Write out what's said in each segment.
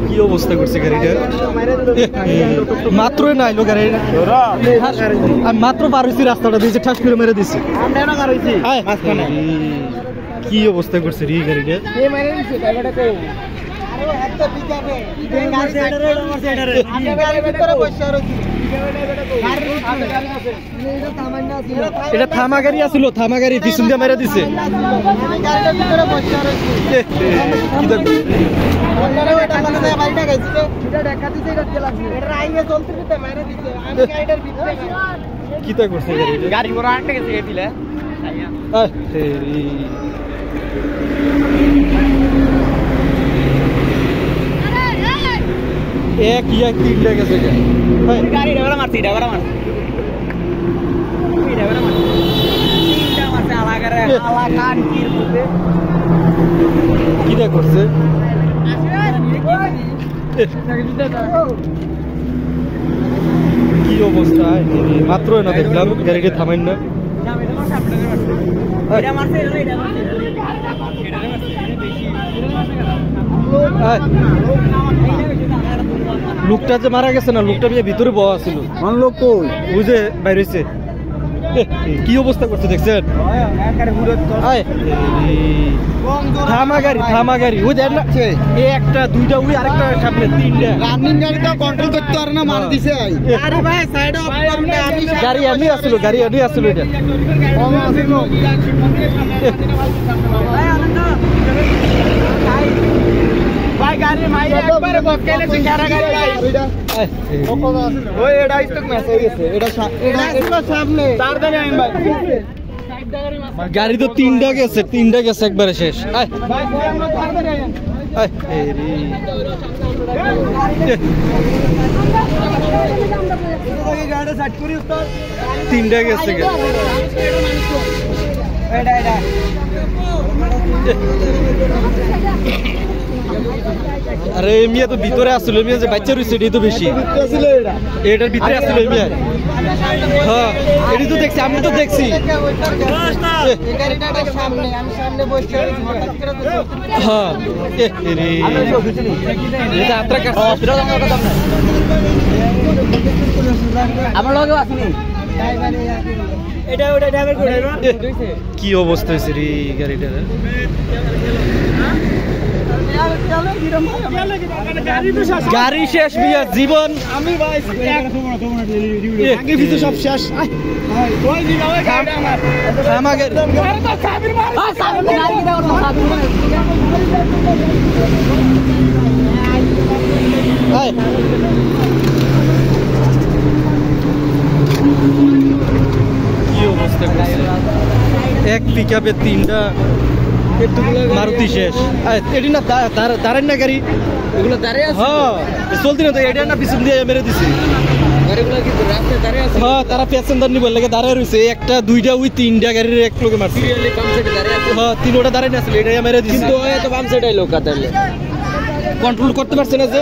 কি অবস্থা করছে গাড়িটা মাত্রই না এলো গাড়ি আমি মাত্র পার হয়েছি রাস্তাটা দিয়েছে ঠাস করে মেরে দিচ্ছে কি অবস্থা করছে রে গাড়িটা এটা থামা গাড়ি আছিল থামা গাড়ি পিছন দিয়ে মেরে দিছে কিতা করছে গাড়ি বড় আটকে গেছে দিলে এক ইয়া তিনটা গেছে গাড়ি ড্রাইভার মারছি ড্রাইভার মারছি ড্রাইভার মারছি তিনটা মারছে আলাগারে আলা কান কির মধ্যে কিটা করছে কি অবস্থা মাত্র না দেখলাম গাড়িটা থামাইন না এটা মারছে এটা মারছে লোকটা যে মারা গেছে না লোকটা ভিতরে বয়া ছিল লোক কই বুঝে বাইরেছে কি অবস্থা করছে দেখছেন থামা গাড়ি ওই দেখ না একটা দুইটা ওই আরেকটা সামনে তিনটা রানিং গাড়ি তো কন্ট্রোল করতে পারে না মার দিছে আরে ভাই সাইড অফ করুন গাড়ি এমনি আসছিল এটা ভাই গাড়ি মাই একবারে বকেলে সিঙ্গারা গাড়ি ভাই ওই এটা স্টক মেসেজ গেছে এটা সামনে চার দিনে আইন ভাই গাড়ি তো তিনটা গেছে একবারে শেষ ভাই আমরা চার দিনে আইন গাড়ি সেট করি উত্তর তিনটা গেছে এটা আরে মিয়া তো ভিতরে আসছিল মিয়া যে বাচ্চা রইছে এটাই তো বেশি এটার ভিতরে আসছিল মিয়া হ্যাঁ এটি তো দেখছি আমি তো দেখছি হ্যাঁ আমার লগে আসেনি কি অবস্থা হয়েছে রে গাড়িটার গাড়ি শেষ মিয়া জীবন আমি সব শেষ কি অবস্থা এক পিকআপে তিনটা মারুতি শেষ এটি না দাঁড়ান না গাড়ি এগুলো দাঁড়িয়ে আছে হ্যাঁ চলতি না তো এটা না পিছন দিয়ে মেরে দিছে গাড়িগুলো কি রাস্তায় দাঁড়িয়ে আছে হ্যাঁ তারা প্যাসেঞ্জার নিবে লাগে দাঁড়িয়ে রইছে একটা দুইটা ওই তিনটা গাড়ির এক লোকে মারছে সিরিয়ালি বাম সাইডে দাঁড়িয়ে আছে হ্যাঁ তিনটা দাঁড়িয়ে না ছিল এটা মেরে দিছে কিন্তু ওই তো বাম সাইডে লোক আতাইলে কন্ট্রোল করতে পারছে না যে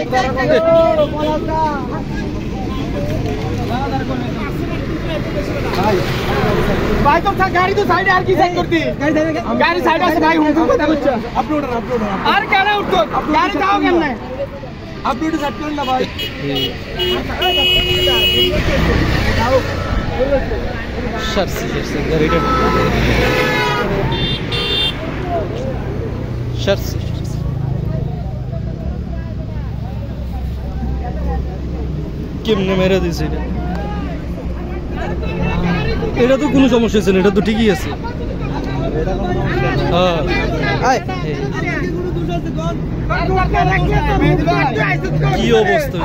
भाई तो गाड़ी तो साइड यार की साइड करती गाड़ी साइड से भाई हूं पता कुछ अपलोड अरे क्या ना उठ तो गाड़ी जाओ करना है अपलोड सेट कर ना भाई शर्ट से गाड़ी शर्ट কেমনে মেরে দিছে এটা তো কোনো সমস্যা আছে না এটা তো ঠিকই আছে কি অবস্থা